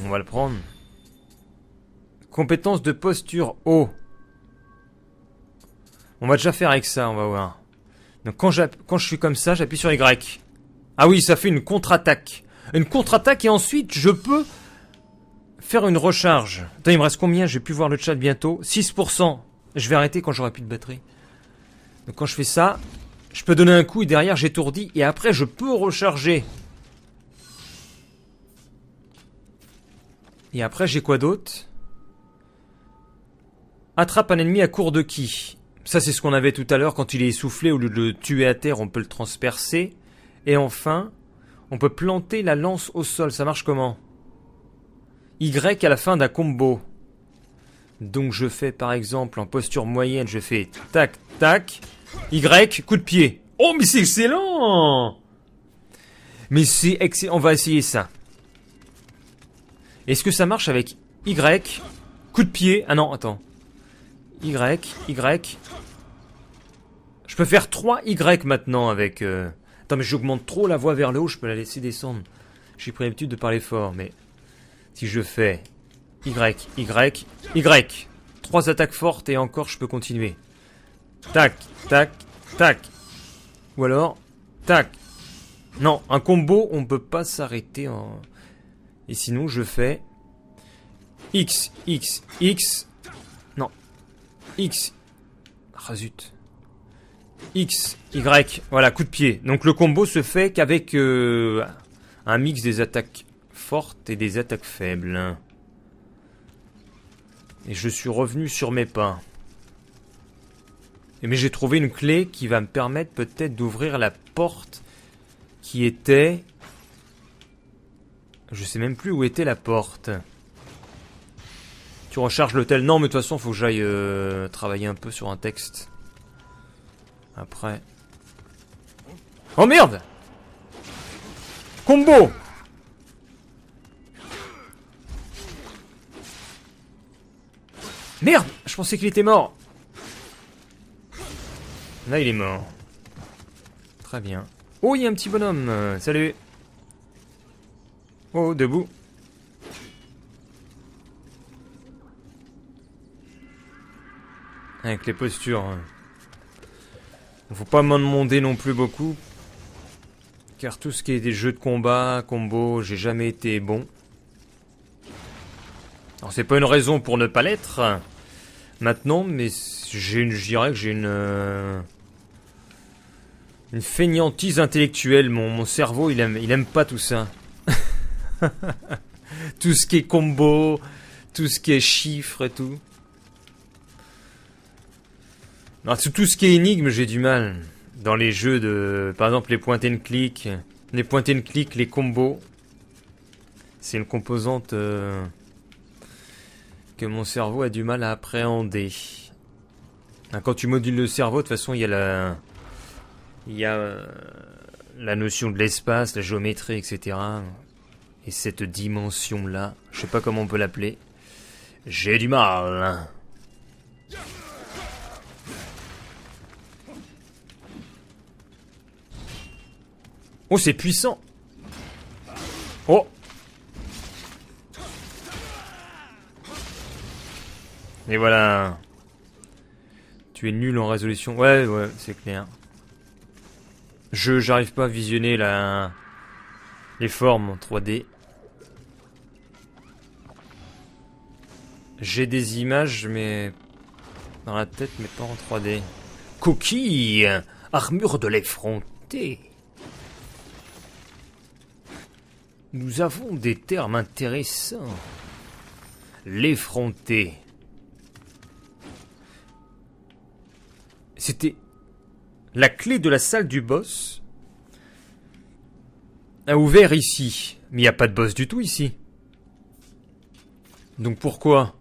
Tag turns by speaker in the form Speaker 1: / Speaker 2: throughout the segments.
Speaker 1: On va le prendre. Compétence de posture haut. On va déjà faire avec ça, on va voir. Donc quand je suis comme ça, j'appuie sur Y. Ah oui, ça fait une contre-attaque. Une contre-attaque et ensuite je peux faire une recharge. Attends, il me reste combien? J'ai pu voir le chat bientôt. 6%. Je vais arrêter quand j'aurai plus de batterie. Donc quand je fais ça, je peux donner un coup et derrière j'étourdis et après je peux recharger. Et après j'ai quoi d'autre? Attrape un ennemi à court de ki. Ça c'est ce qu'on avait tout à l'heure quand il est essoufflé. Au lieu de le tuer à terre, on peut le transpercer. Et enfin, on peut planter la lance au sol. Ça marche comment? Y à la fin d'un combo. Donc je fais par exemple en posture moyenne, je fais tac tac. Y, coup de pied. Oh mais c'est excellent! Mais c'est excellent, on va essayer ça. Est-ce que ça marche avec Y, coup de pied? Ah non, attends. Y. Je peux faire 3 Y maintenant avec... Attends mais j'augmente trop la voix vers le haut, je peux la laisser descendre. J'ai pris l'habitude de parler fort, mais... Si je fais Y. 3 attaques fortes et encore je peux continuer. Tac, tac, tac. Ou alors, tac. Non, un combo, on peut pas s'arrêter en... Et sinon, je fais... X. Non. X. Ah zut. X, Y. Voilà, coup de pied. Donc le combo se fait qu'avec un mix des attaques fortes et des attaques faibles. Et je suis revenu sur mes pas. Mais j'ai trouvé une clé qui va me permettre peut-être d'ouvrir la porte qui était... Je sais même plus où était la porte. Tu recharges l'hôtel? Non, mais de toute façon, faut que j'aille travailler un peu sur un texte. Après... Oh merde! Combo! Merde! Je pensais qu'il était mort. Là, il est mort. Très bien. Oh, il y a un petit bonhomme. Salut. Oh, debout. Avec les postures. Faut pas m'en demander non plus beaucoup. Car tout ce qui est des jeux de combat, combo, j'ai jamais été bon. Alors c'est pas une raison pour ne pas l'être. Maintenant, mais je dirais que j'ai une fainéantise intellectuelle. Mon cerveau, il aime pas tout ça. Tout ce qui est combo, tout ce qui est chiffres et tout. Alors, tout ce qui est énigme, j'ai du mal. Dans les jeux de... Par exemple, les point and click. Les point and click, les combos. C'est une composante que mon cerveau a du mal à appréhender. Quand tu modules le cerveau, de toute façon, il y a la notion de l'espace, la géométrie, etc. Et cette dimension-là, je sais pas comment on peut l'appeler. J'ai du mal. Oh, c'est puissant. Oh. Et voilà. Tu es nul en résolution. Ouais, c'est clair. J'arrive pas à visionner les formes en 3D. J'ai des images, mais... dans la tête, mais pas en 3D. Coquille! Armure de l'effronté. Nous avons des termes intéressants. L'effronté. C'était la clé de la salle du boss. A ouvert ici. Mais il n'y a pas de boss du tout ici. Donc pourquoi?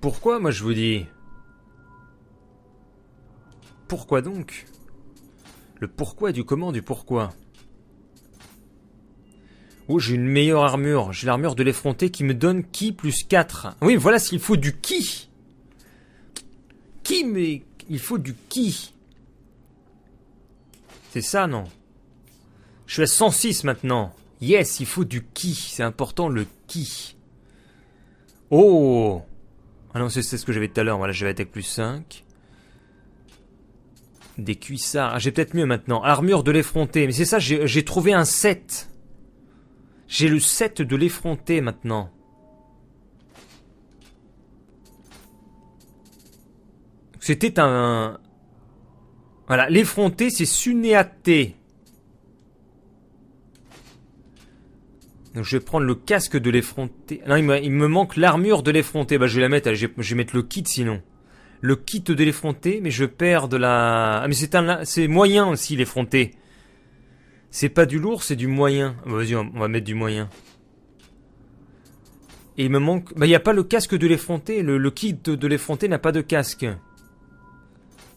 Speaker 1: Pourquoi, moi je vous dis? Pourquoi donc? Le pourquoi du comment du pourquoi. Oh, j'ai une meilleure armure. J'ai l'armure de l'effronté qui me donne ki plus 4. Oui, voilà s'il faut du ki. Ki, mais il faut du ki. C'est ça, non? Je suis à 106 maintenant. Yes, il faut du ki. C'est important, le ki. Oh! Ah non, c'est ce que j'avais tout à l'heure. Voilà, j'avais attaque plus 5. Des cuissards. Ah, j'ai peut-être mieux maintenant. Armure de l'effronté. Mais c'est ça, j'ai trouvé un set. J'ai le set de l'effronté maintenant. C'était un... Voilà, l'effronté, c'est Sunéaté. Donc je vais prendre le casque de l'effronté. Non, il me manque l'armure de l'effronté. Bah je vais la mettre, allez, je vais mettre le kit sinon. Le kit de l'effronté, mais je perds de la... Ah mais c'est moyen aussi l'effronté. C'est pas du lourd, c'est du moyen. Vas-y, on va mettre du moyen. Et il me manque... Bah il n'y a pas le casque de l'effronté. Le kit de l'effronté n'a pas de casque.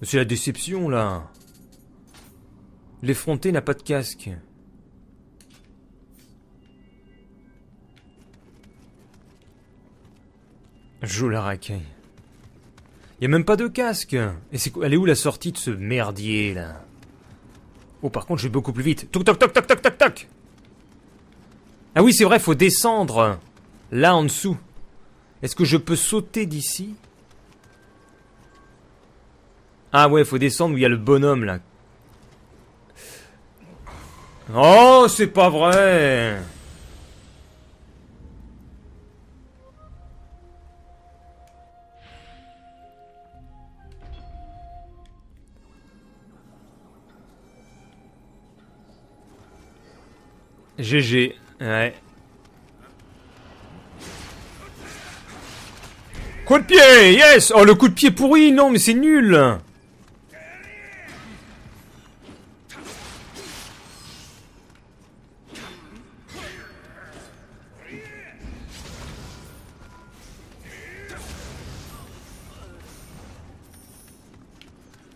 Speaker 1: C'est la déception là. L'effronté n'a pas de casque. Joue la racaille. Y a même pas de casque. Et elle est où la sortie de ce merdier là? Oh par contre je vais beaucoup plus vite. Toc toc toc toc toc toc toc. Ah oui c'est vrai, faut descendre. Là en dessous. Est-ce que je peux sauter d'ici? Ah ouais, faut descendre où il y a le bonhomme là. Oh c'est pas vrai. GG, ouais. Coup de pied, yes. Oh, le coup de pied pourri, non, mais c'est nul.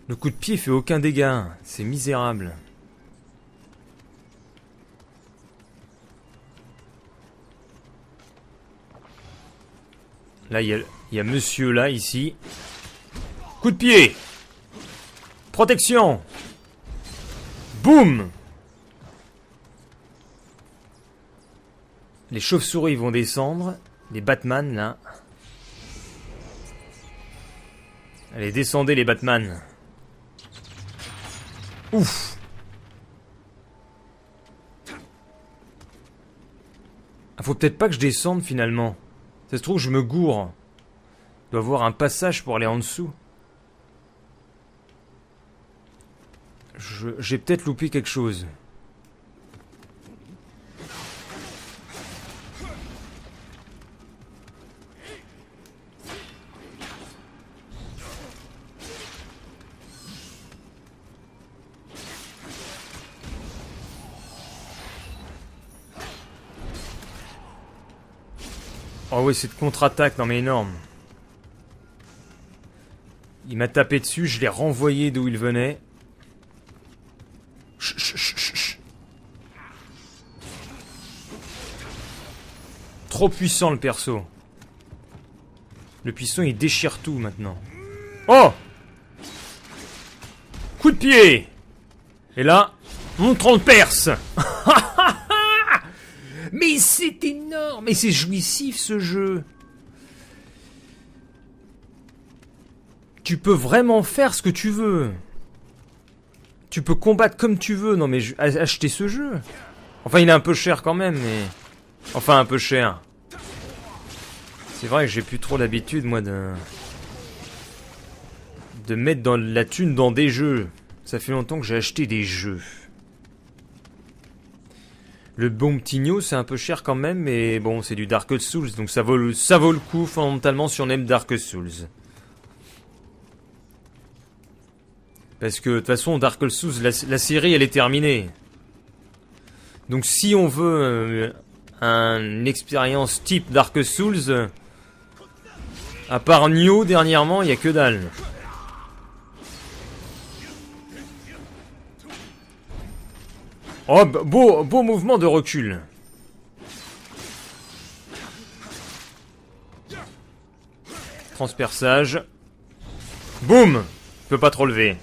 Speaker 1: Le coup de pied fait aucun dégât, c'est misérable. Là, il y a monsieur là, ici. Coup de pied. Protection. Boum. Les chauves-souris vont descendre. Les Batman, là. Allez, descendez les Batman. Ouf. Ah, faut peut-être pas que je descende, finalement. Ça se trouve, je me gourre. Il doit y avoir un passage pour aller en dessous. J'ai peut-être loupé quelque chose. Oh oui, cette contre-attaque, non mais énorme. Il m'a tapé dessus, je l'ai renvoyé d'où il venait. Chut, chut, chut, chut. Trop puissant le perso. Le puissant il déchire tout maintenant. Oh! Coup de pied! Et là, on perce. Mais c'est énorme! Mais c'est jouissif ce jeu! Tu peux vraiment faire ce que tu veux. Tu peux combattre comme tu veux. Non mais acheter ce jeu. Enfin il est un peu cher quand même mais... Enfin un peu cher. C'est vrai que j'ai plus trop l'habitude moi de mettre dans la thune dans des jeux. Ça fait longtemps que j'ai acheté des jeux. Le bon petit Nioh c'est un peu cher quand même mais bon c'est du Dark Souls donc ça vaut le coup fondamentalement si on aime Dark Souls. Parce que de toute façon Dark Souls la série elle est terminée. Donc si on veut une expérience type Dark Souls, à part Nioh dernièrement il n'y a que dalle. Oh, beau mouvement de recul. Transperçage. Boum. Tu peux pas te relever.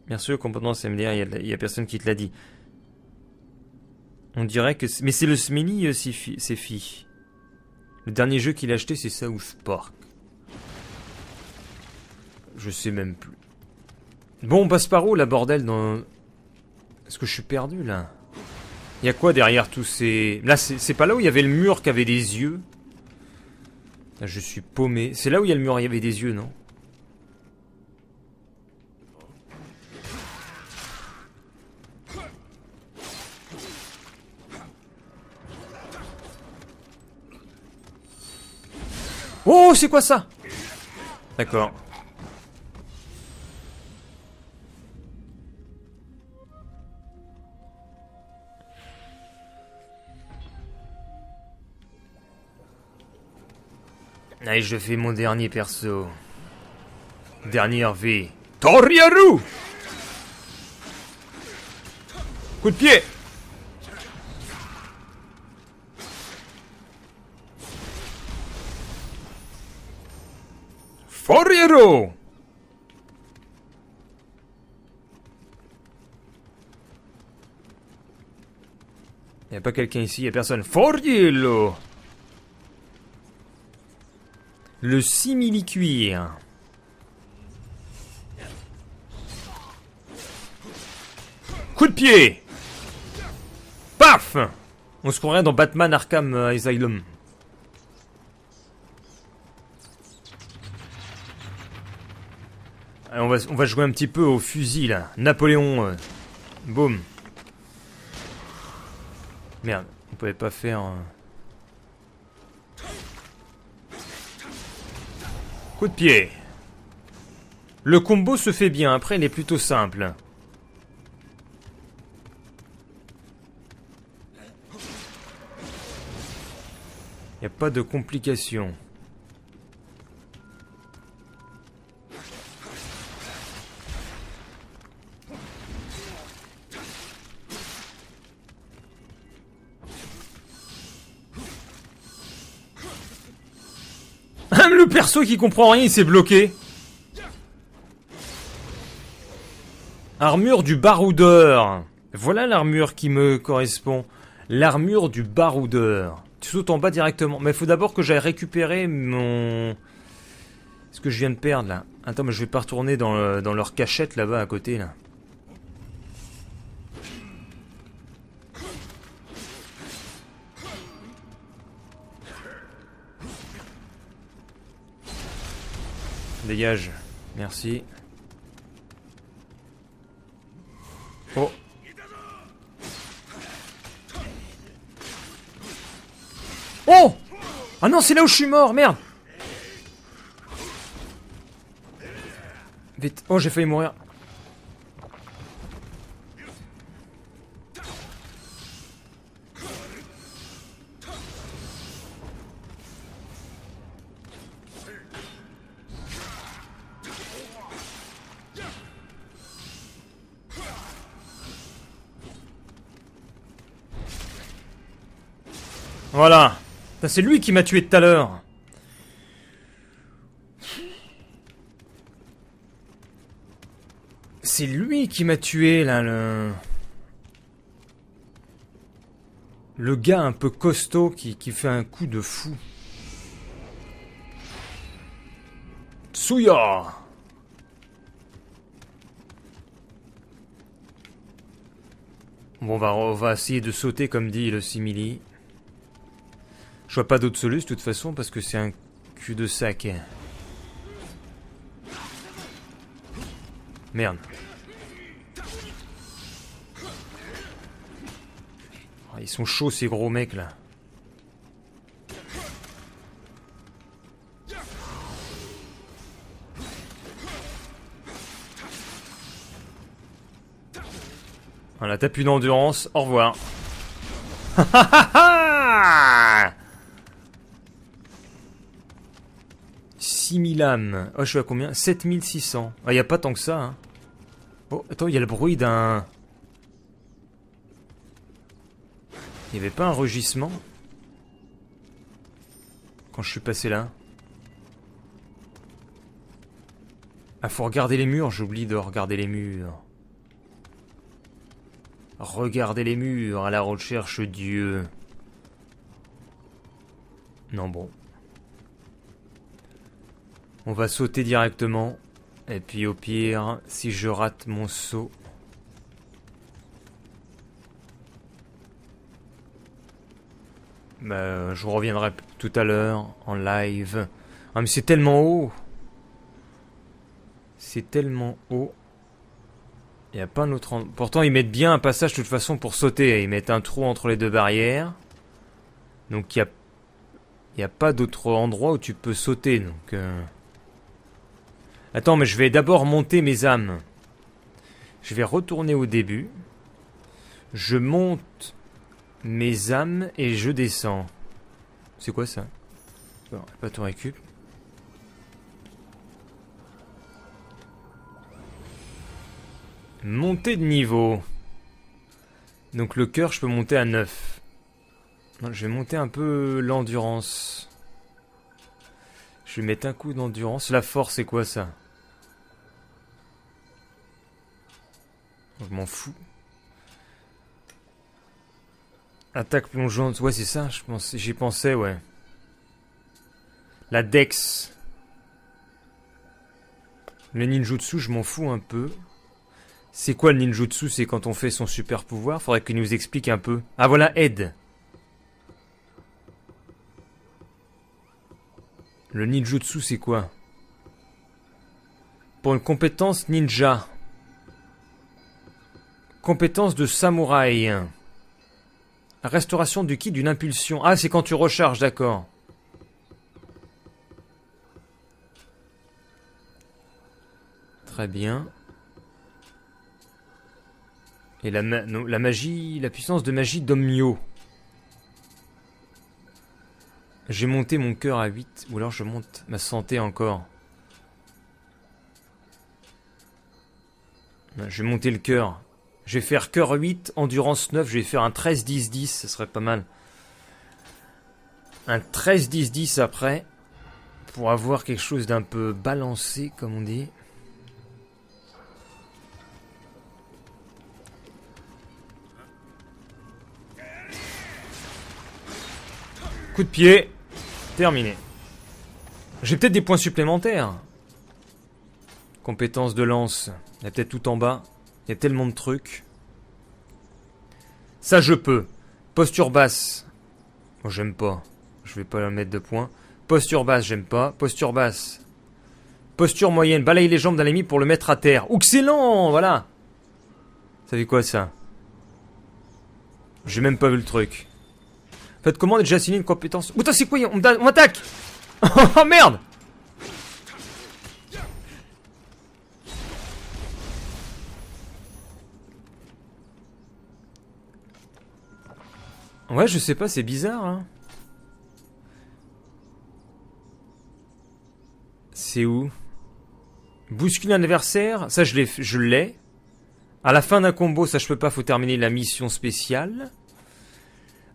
Speaker 1: Merci aux compétences MDR, il y a personne qui te l'a dit. On dirait que... Mais c'est le Smelly, c'est fi. Le dernier jeu qu'il a acheté, c'est South Park. Je sais même plus. Bon, on passe par où, la bordel, dans... Est-ce que je suis perdu, là? Il y a quoi derrière tous ces... Là, c'est pas là où il y avait le mur qui avait des yeux? Là, je suis paumé. C'est là où il y a le mur, il y avait des yeux, non? Oh, c'est quoi ça? D'accord. Allez, je fais mon dernier perso. Dernière V. Toriaru! Coup de pied! Foriero! Y'a pas quelqu'un ici, y'a personne. Foriello! Le simili-cuir. Coup de pied! Paf! On se croirait dans Batman Arkham Asylum. Allez, on va jouer un petit peu au fusil là. Napoléon. Boum. Merde, on pouvait pas faire... Coup de pied. Le combo se fait bien, après il est plutôt simple. Y a pas de complications. Même le perso qui comprend rien, il s'est bloqué. Armure du baroudeur. Voilà l'armure qui me correspond. L'armure du baroudeur. Tu sautes en bas directement. Mais il faut d'abord que j'aille récupérer mon... Ce que je viens de perdre là. Attends, mais je vais pas retourner dans leur cachette là-bas à côté là. Dégage. Merci. Oh. Oh! Ah non, c'est là où je suis mort, merde! Vite. Oh, j'ai failli mourir. Voilà. C'est lui qui m'a tué tout à l'heure. C'est lui qui m'a tué, là, le gars un peu costaud qui fait un coup de fou. Tsuya! Bon, on va essayer de sauter, comme dit le simili. Je vois pas d'autre solution, de toute façon, parce que c'est un cul-de-sac. Merde. Oh, ils sont chauds, ces gros mecs, là. Voilà, t'as plus d'endurance. Au revoir. 6000 âmes. Oh, je suis à combien? 7600. Ah, y a pas tant que ça, hein. Oh, attends, il y a le bruit d'un... Il y avait pas un rugissement quand je suis passé là? Ah, faut regarder les murs, j'oublie de regarder les murs. Regardez les murs à la recherche Dieu. Non, bon. On va sauter directement. Et puis au pire, si je rate mon saut... Bah, je reviendrai tout à l'heure en live. Ah mais c'est tellement haut. C'est tellement haut. Il n'y a pas un autre endroit. Pourtant ils mettent bien un passage de toute façon pour sauter. Ils mettent un trou entre les deux barrières. Donc il n'y a pas d'autre endroit où tu peux sauter. Donc Attends, mais je vais d'abord monter mes âmes. Je vais retourner au début. Je monte mes âmes et je descends. C'est quoi ça? Bon, pas tout récup. Montée de niveau. Donc le cœur, je peux monter à 9. Non, je vais monter un peu l'endurance. Je vais mettre un coup d'endurance. La force, c'est quoi ça? Je m'en fous. Attaque plongeante. Ouais, c'est ça, j'y pensais, ouais. La dex. Le ninjutsu, je m'en fous un peu. C'est quoi le ninjutsu? C'est quand on fait son super pouvoir. Faudrait qu'il nous explique un peu. Ah voilà, aide. Le ninjutsu, c'est quoi? Pour une compétence ninja. Compétence de samouraï. Restauration du ki d'une impulsion. Ah, c'est quand tu recharges, d'accord. Très bien. Et la magie, la puissance de magie d'Omyo. J'ai monté mon cœur à 8. Ou alors je monte ma santé encore. Je vais monter le cœur. Je vais faire cœur 8, endurance 9. Je vais faire un 13-10-10. Ça serait pas mal. Un 13-10-10 après. Pour avoir quelque chose d'un peu balancé, comme on dit. Coup de pied. Terminé. J'ai peut-être des points supplémentaires. Compétence de lance. Il y a peut-être tout en bas. Il y a tellement de trucs. Ça, je peux. Posture basse. Oh, j'aime pas. Je vais pas mettre de points. Posture basse, j'aime pas. Posture basse. Posture moyenne. Balaye les jambes d'un ennemi pour le mettre à terre. Excellent. Voilà. Ça fait quoi, ça? J'ai même pas vu le truc. Faites comment? On a déjà signé une compétence. Putain, c'est quoi? On m'attaque. Oh merde. Ouais, je sais pas, c'est bizarre, hein. C'est où? Bousculer un adversaire, ça je l'ai. À la fin d'un combo, ça je peux pas, faut terminer la mission spéciale.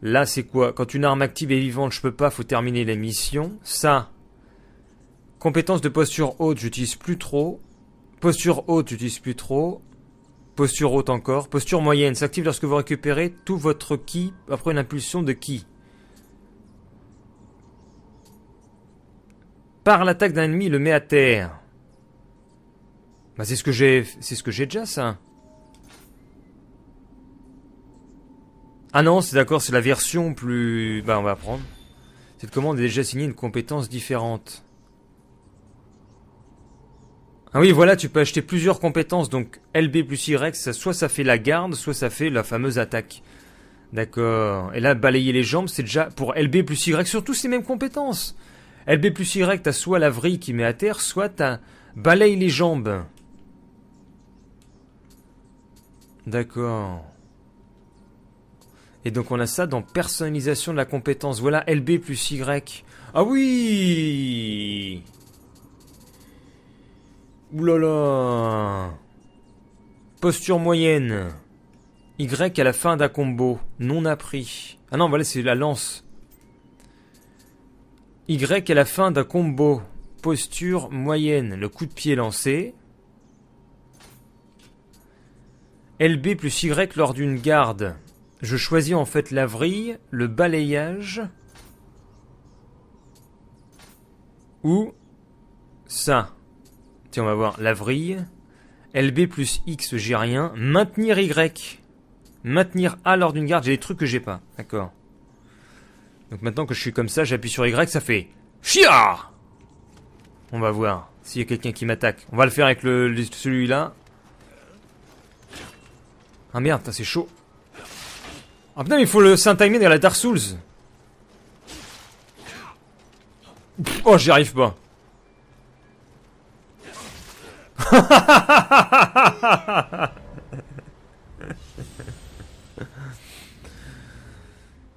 Speaker 1: Là, c'est quoi? Quand une arme active est vivante, je peux pas, faut terminer la mission. Ça. Compétence de posture haute, j'utilise plus trop. Posture haute, j'utilise plus trop. Posture haute encore. Posture moyenne, s'active lorsque vous récupérez tout votre ki après une impulsion de ki. Par l'attaque d'un ennemi, il le met à terre. Bah c'est ce que j'ai déjà, ça. Ah non, c'est d'accord, c'est la version plus... Bah on va prendre. Cette commande est déjà signée une compétence différente. Ah oui, voilà, tu peux acheter plusieurs compétences, donc LB plus Y, soit ça fait la garde, soit ça fait la fameuse attaque. D'accord. Et là, balayer les jambes, c'est déjà pour LB plus Y, surtout ces mêmes compétences. LB plus Y, t'as soit la vrille qui met à terre, soit t'as balaye les jambes. D'accord. Et donc on a ça dans personnalisation de la compétence. Voilà, LB plus Y. Ah oui! Oulala! Posture moyenne. Y à la fin d'un combo. Non appris. Ah non, voilà, c'est la lance. Y à la fin d'un combo. Posture moyenne. Le coup de pied lancé. LB plus Y lors d'une garde. Je choisis en fait la vrille, le balayage. Ou ça. Tiens, on va voir. La vrille. LB plus X, j'ai rien. Maintenir Y. Maintenir A lors d'une garde, j'ai des trucs que j'ai pas. D'accord. Donc maintenant que je suis comme ça, j'appuie sur Y, ça fait... Chia. On va voir s'il y a quelqu'un qui m'attaque. On va le faire avec celui-là. Ah merde, c'est chaud. Ah putain, mais il faut le s'intimer dans la Dark Souls. Oh, j'y arrive pas.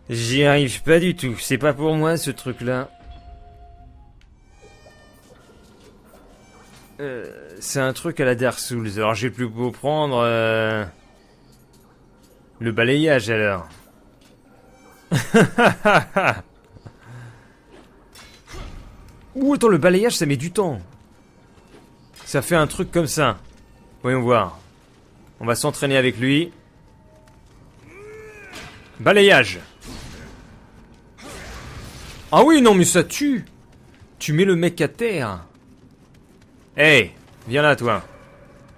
Speaker 1: J'y arrive pas du tout. C'est pas pour moi ce truc-là. C'est un truc à la Dark Souls. Alors j'ai plus beau prendre le balayage alors. Ouh, attends, le balayage ça met du temps. Ça fait un truc comme ça. Voyons voir. On va s'entraîner avec lui. Balayage. Ah oui, non mais ça tue. Tu mets le mec à terre. Hey, viens là toi.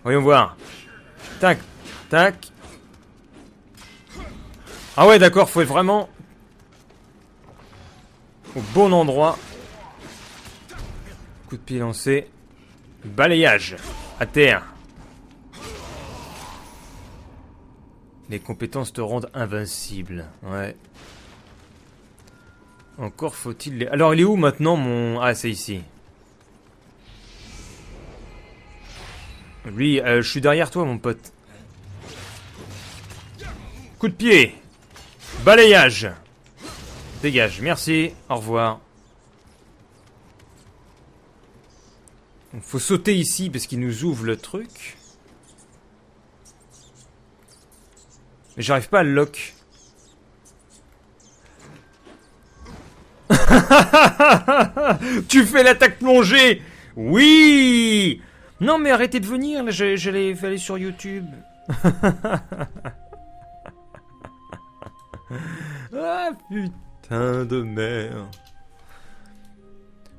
Speaker 1: Voyons voir. Tac, tac. Ah ouais d'accord, faut être vraiment au bon endroit. Coup de pied lancé. Balayage. À terre. Les compétences te rendent invincible. Ouais. Encore faut-il les... Alors il est où maintenant mon... Ah c'est ici. Lui, je suis derrière toi mon pote. Coup de pied. Balayage. Dégage, merci. Au revoir. Faut sauter ici parce qu'il nous ouvre le truc. Mais j'arrive pas à le lock. Tu fais l'attaque plongée. Oui. Non mais arrêtez de venir, là, j'allais aller sur YouTube. Ah putain de merde.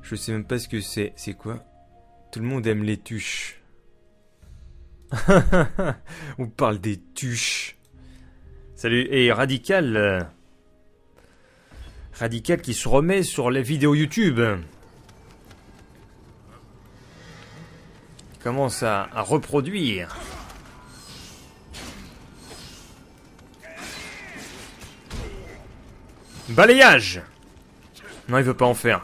Speaker 1: Je sais même pas ce que c'est. C'est quoi? Tout le monde aime les tuches. On parle des tuches. Salut. Et Radical. Radical qui se remet sur les vidéos YouTube. Il commence à reproduire. Balayage. Non, il veut pas en faire.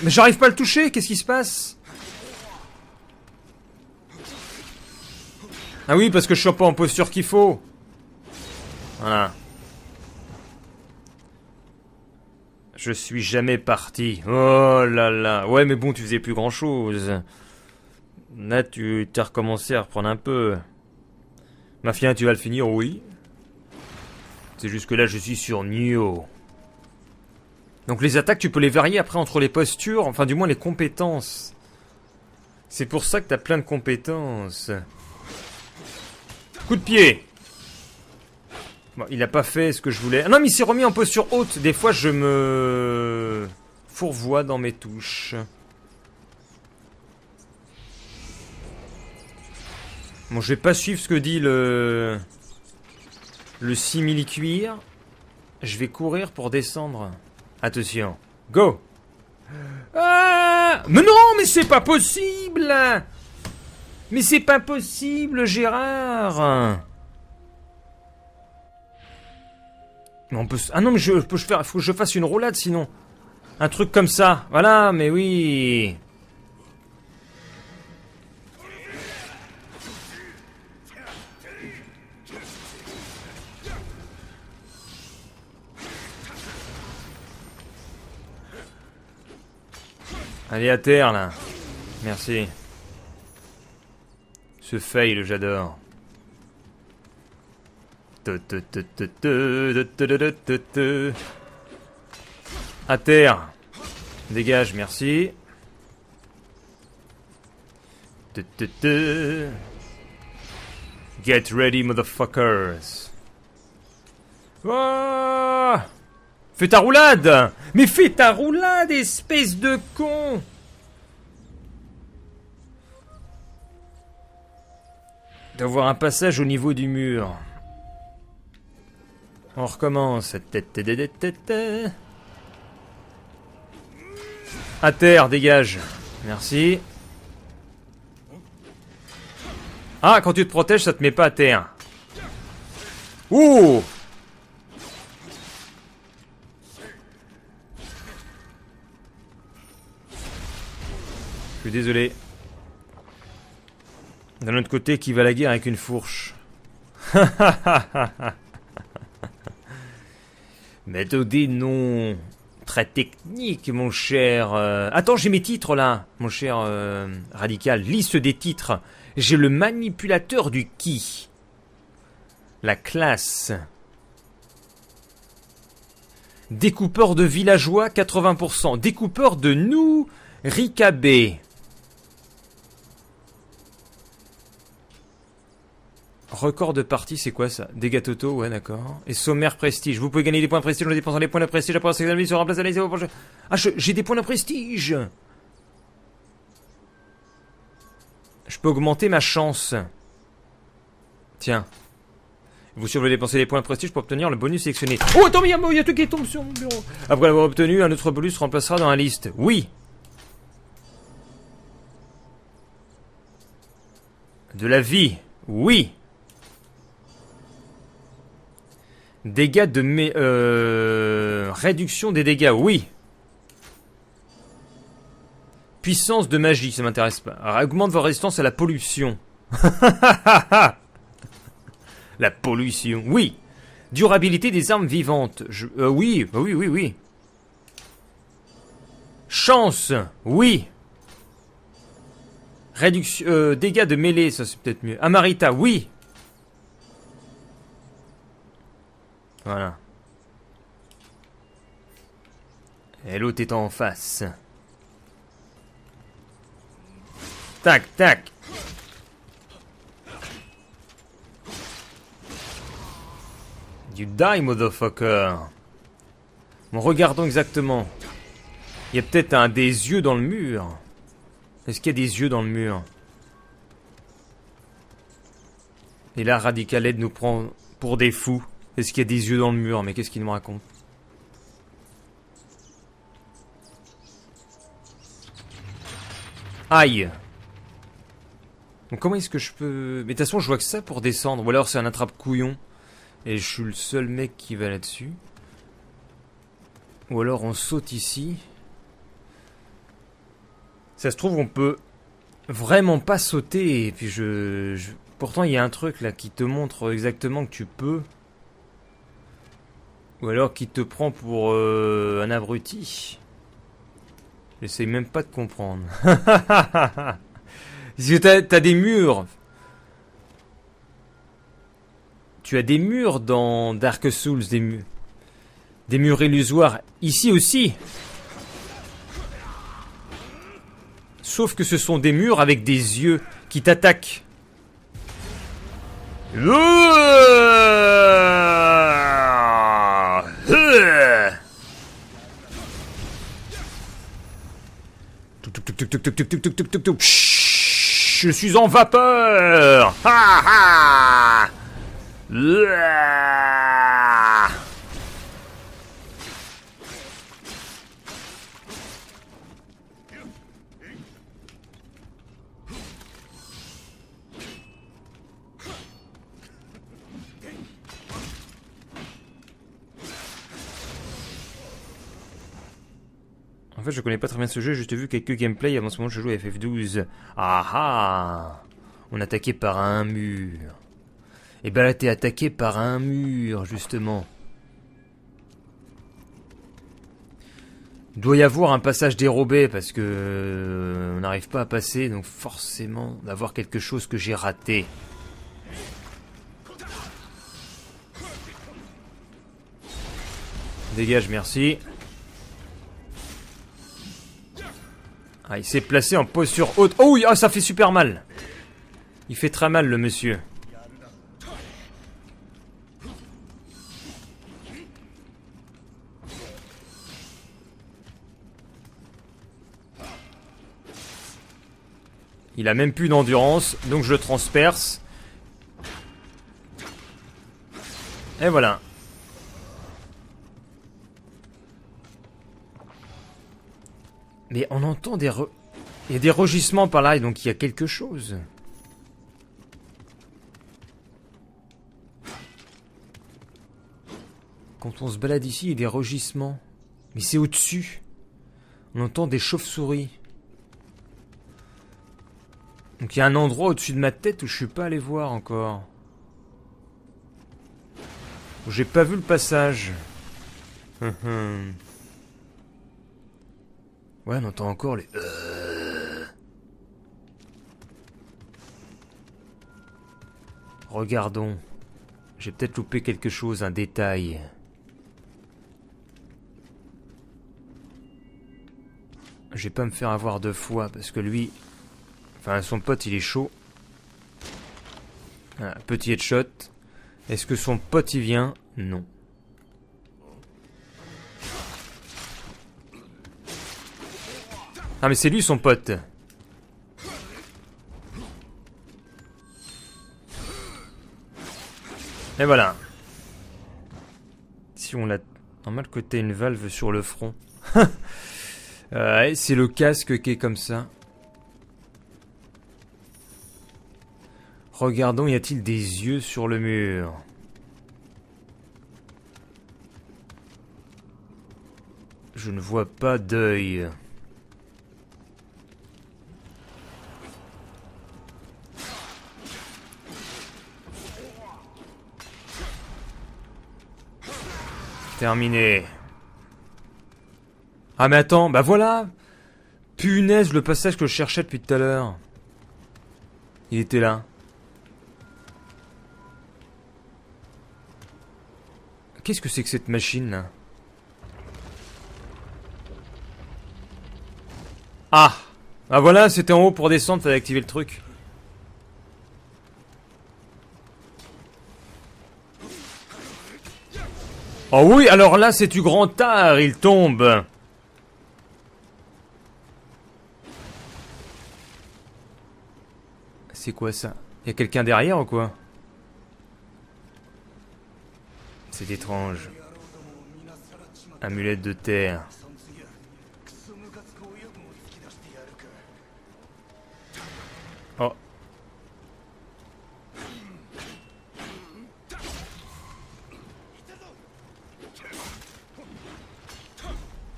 Speaker 1: Mais j'arrive pas à le toucher, qu'est-ce qui se passe? Ah oui, parce que je suis pas en posture qu'il faut. Voilà. Je suis jamais parti. Oh là là. Ouais, mais bon, tu faisais plus grand-chose. Là, tu t'as recommencé à reprendre un peu. Mafia, tu vas le finir, oui. C'est juste que là, je suis sur Nioh. Donc les attaques, tu peux les varier après entre les postures, enfin du moins les compétences. C'est pour ça que t'as plein de compétences. Coup de pied. Bon, il a pas fait ce que je voulais. Ah non, mais il s'est remis en posture haute. Des fois, je me fourvoie dans mes touches. Bon, je vais pas suivre ce que dit le simili-cuir. Je vais courir pour descendre. Attention. Go. Ah, mais non, mais c'est pas possible. Mais c'est pas possible, Gérard. Mais on peut... Ah non, mais faut que je fasse une roulade sinon. Un truc comme ça. Voilà, mais oui. Allez à terre là. Merci. Ce fail, j'adore. À terre. Dégage, merci. Get ready, motherfuckers. Oh, fais ta roulade. Mais fais ta roulade, espèce de con. D'avoir un passage au niveau du mur. On recommence. À terre, dégage. Merci. Ah, quand tu te protèges, ça te met pas à terre. Ouh! Je suis désolé. D'un autre côté, qui va à la guerre avec une fourche? Méthode non. Très technique, mon cher. Attends, j'ai mes titres là, mon cher radical. Liste des titres. J'ai le manipulateur du ki. La classe. Découpeur de villageois, 80%. Découpeur de nous, Rikabe. Record de partie, c'est quoi ça? Dégâts totaux, ouais, d'accord. Et sommaire prestige. Vous pouvez gagner des points de prestige en dépensant les points de prestige après avoir amis sur remplace à l'année. Ah, j'ai des points de prestige. Je peux augmenter ma chance. Tiens. Vous voulez dépenser les points de prestige pour obtenir le bonus sélectionné. Oh, attends, mais il y a tout qui tombe sur mon bureau. Après l'avoir obtenu, un autre bonus remplacera dans la liste. Oui. De la vie. Oui. Dégâts de réduction des dégâts, oui. Puissance de magie, ça m'intéresse pas. Augmente votre résistance à la pollution. La pollution, oui. Durabilité des armes vivantes. Oui, oui. Chance, oui. Réduction, dégâts de mêlée, ça c'est peut-être mieux. Amarita, oui. Voilà. Et l'autre est en face. Tac, tac. You die, motherfucker. Bon, regardons exactement. Il y a peut-être des yeux dans le mur. Est-ce qu'il y a des yeux dans le mur? Et là, Radical Aid nous prend pour des fous. Est-ce qu'il y a des yeux dans le mur? Mais qu'est-ce qu'il me raconte? Aïe. Donc comment est-ce que je peux... Mais de toute façon, je vois que ça pour descendre. Ou alors c'est un attrape-couillon. Et je suis le seul mec qui va là-dessus. Ou alors on saute ici. Ça se trouve, on peut vraiment pas sauter. Et puis Pourtant, il y a un truc là qui te montre exactement que tu peux... Ou alors qui te prend pour un abruti. J'essaye même pas de comprendre. Parce que t'as des murs. Tu as des murs dans Dark Souls, des murs illusoires. Ici aussi. Sauf que ce sont des murs avec des yeux qui t'attaquent. Je suis en vapeur. En fait, je connais pas très bien ce jeu, j'ai juste vu quelques gameplays avant ce moment je jouais à FF12. Ah ah! On est attaqué par un mur. Et ben là, t'es attaqué par un mur, justement. Il doit y avoir un passage dérobé parce que on n'arrive pas à passer, donc forcément d'avoir quelque chose que j'ai raté. Dégage, merci. Ah, il s'est placé en posture haute. Oh oui, ah, ça fait super mal. Il fait très mal, le monsieur. Il a même plus d'endurance, donc je le transperce. Et voilà. Mais on entend des il y a des rugissements par là, et donc il y a quelque chose. Quand on se balade ici, il y a des rugissements. Mais c'est au-dessus. On entend des chauves-souris. Donc il y a un endroit au-dessus de ma tête où je suis pas allé voir encore. J'ai pas vu le passage. Ouais, on entend encore les... Regardons. J'ai peut-être loupé quelque chose, un détail. Je vais pas me faire avoir deux fois, parce que lui... Enfin, son pote, il est chaud. Ah, petit headshot. Est-ce que son pote, il vient? Non. Ah, mais c'est lui, son pote. Et voilà. Si on l'a... Normal que t'aies une valve sur le front. C'est le casque qui est comme ça. Regardons, y a-t-il des yeux sur le mur? Je ne vois pas d'œil. Terminé. Ah mais attends, bah voilà. Punaise, le passage que je cherchais depuis tout à l'heure. Il était là. Qu'est-ce que c'est que cette machine là? Ah! Ah voilà, c'était en haut pour descendre, fallait activer le truc. Oh oui, alors là c'est du grand art, il tombe. C'est quoi ça? Y'a quelqu'un derrière ou quoi? C'est étrange. Amulette de terre. Oh.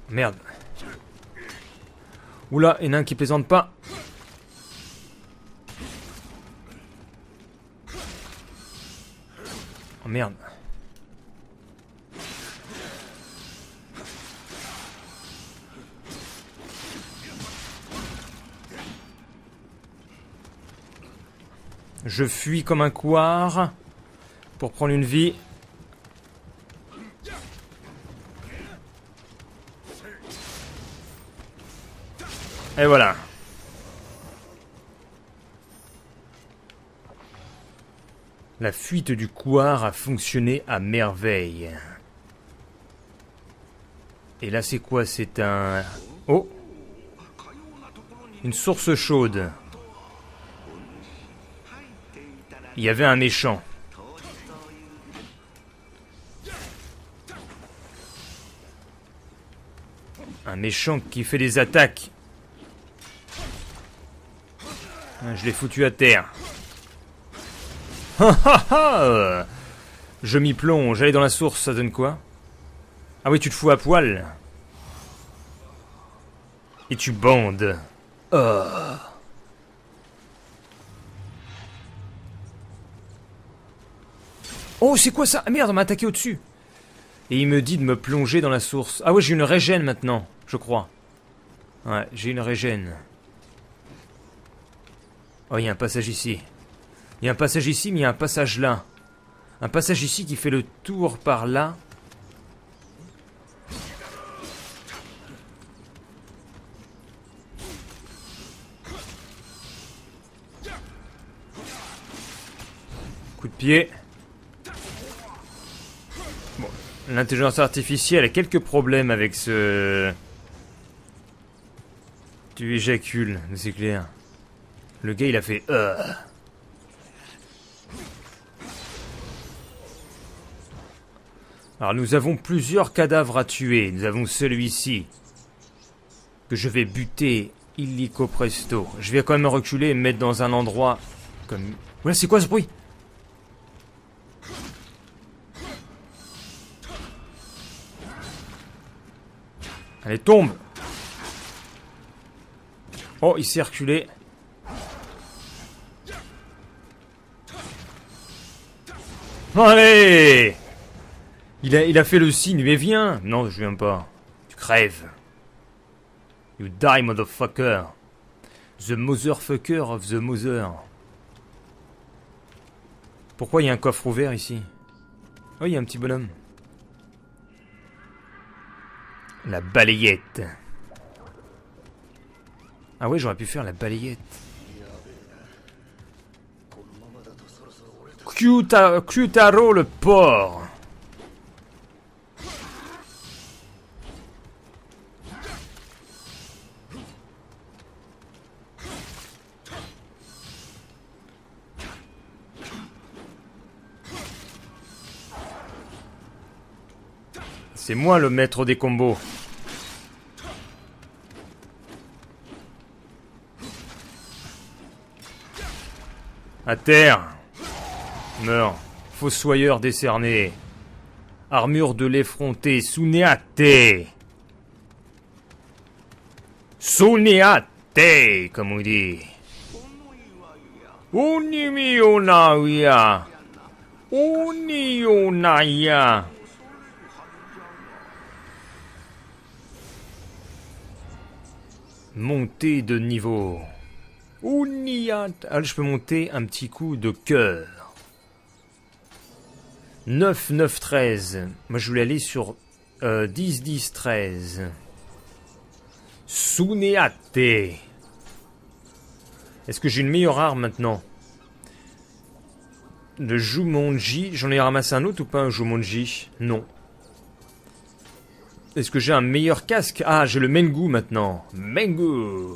Speaker 1: Merde. Oula, il y en a un qui plaisante pas. Oh merde. Je fuis comme un couard pour prendre une vie. Et voilà. La fuite du couard a fonctionné à merveille. Et là c'est quoi? C'est un... Oh! Une source chaude. Il y avait un méchant. Un méchant qui fait des attaques. Je l'ai foutu à terre. Je m'y plonge. Aller dans la source, ça donne quoi? Ah oui, tu te fous à poil. Et tu bandes. Oh, c'est quoi ça? Ah merde, on m'a attaqué au-dessus. Et il me dit de me plonger dans la source. Ah ouais, j'ai une régène maintenant, je crois. Ouais, j'ai une régène. Oh, il y a un passage ici. Il y a un passage ici, mais il y a un passage là. Un passage ici qui fait le tour par là. Coup de pied. Bon, l'intelligence artificielle a quelques problèmes avec ce... Tu éjacules, c'est clair. Le gars, il a fait... Alors, nous avons plusieurs cadavres à tuer. Nous avons celui-ci. Que je vais buter illico presto. Je vais quand même reculer et me mettre dans un endroit... comme... Voilà, c'est quoi ce bruit? Allez, tombe! Oh, il s'est reculé. Allez! Il a fait le signe, mais viens! Non, je viens pas. Tu crèves. You die, motherfucker. The motherfucker of the mother. Pourquoi il y a un coffre ouvert ici? Oh, il y a un petit bonhomme. La balayette. Ah ouais, j'aurais pu faire la balayette. Kyutaro le porc. C'est moi le maître des combos. À terre. Meurs. Fossoyeur décerné. Armure de l'effronté. Suneate. Suneate, comme on dit. Unimionaya. Unionaya. Montée de niveau. Uniat. Ah, je peux monter un petit coup de cœur. 9, 9, 13. Moi, je voulais aller sur 10, 10, 13. Suneate. Est-ce que j'ai une meilleure arme maintenant? Le Jumonji. J'en ai ramassé un autre ou pas, un Jumonji? Non. Est-ce que j'ai un meilleur casque? Ah, j'ai le Mengu maintenant. Mengu.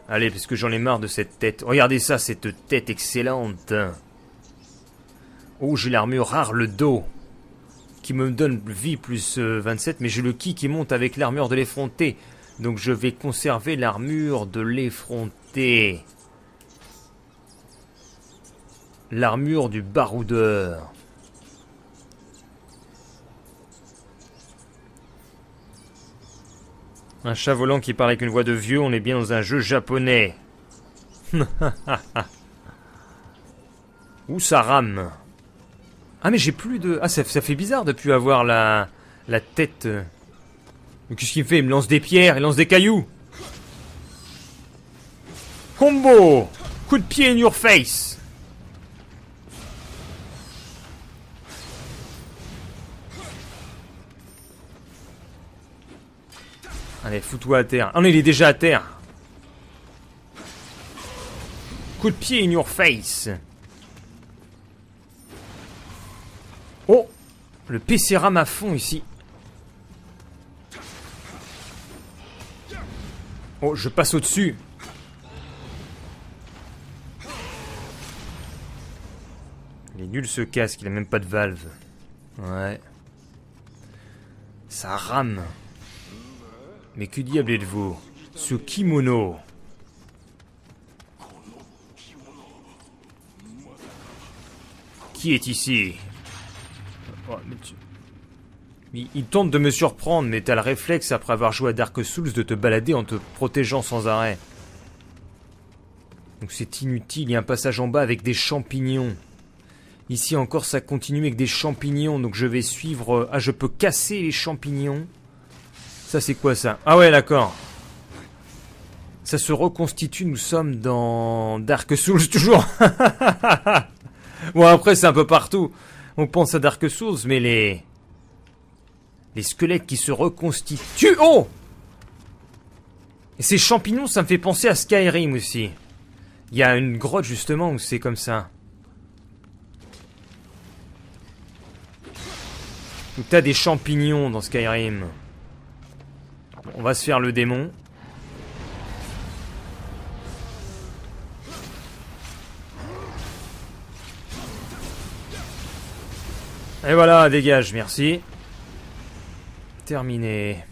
Speaker 1: Allez, parce que j'en ai marre de cette tête. Regardez ça, cette tête excellente. Oh, j'ai l'armure rare, le dos. Qui me donne vie plus 27. Mais j'ai le ki qui monte avec l'armure de l'effronté. Donc je vais conserver l'armure de l'effronté. L'armure du baroudeur. Un chat volant qui parle avec une voix de vieux, on est bien dans un jeu japonais. Où ça rame? Ah mais j'ai plus de... Ah ça fait bizarre de plus avoir la tête. Qu'est-ce qu'il me fait? Il me lance des pierres, il lance des cailloux. Combo! Coup de pied in your face! Allez, fous-toi à terre. Ah non, il est déjà à terre. Coup de pied in your face. Oh, le PC rame à fond ici. Oh, je passe au-dessus. Il est nul ce casque, il a même pas de valve. Ouais. Ça rame. Mais que diable êtes-vous? Ce kimono. Qui est ici? Oh, mais il tente de me surprendre, mais t'as le réflexe après avoir joué à Dark Souls de te balader en te protégeant sans arrêt. Donc c'est inutile, il y a un passage en bas avec des champignons. Ici encore ça continue avec des champignons, donc je vais suivre... Ah, je peux casser les champignons. Ça c'est quoi ça? Ah ouais, d'accord. Ça se reconstitue, nous sommes dans Dark Souls toujours. Bon après c'est un peu partout. On pense à Dark Souls, mais les squelettes qui se reconstituent... Oh! Et ces champignons, ça me fait penser à Skyrim aussi. Il y a une grotte justement où c'est comme ça. Où t'as des champignons dans Skyrim. Bon, on va se faire le démon. Et voilà, dégage, merci. Terminé.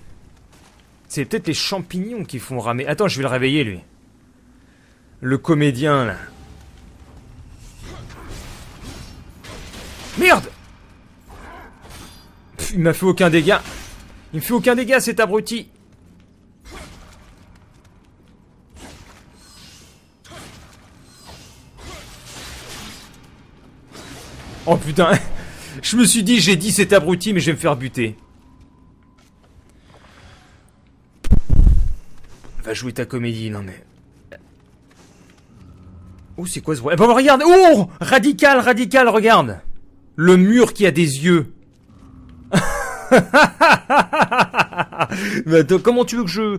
Speaker 1: C'est peut-être les champignons qui font ramer. Attends, je vais le réveiller, lui. Le comédien, là. Merde! Pff, il m'a fait aucun dégât. Il me fait aucun dégât, cet abruti. Oh putain. Je me suis dit, j'ai dit cet abruti, mais je vais me faire buter. Va jouer ta comédie, non mais... Oh, c'est quoi ce bruit? Eh ben, regarde! Oh! Radical, radical, regarde! Le mur qui a des yeux. Mais attends, comment tu veux que je...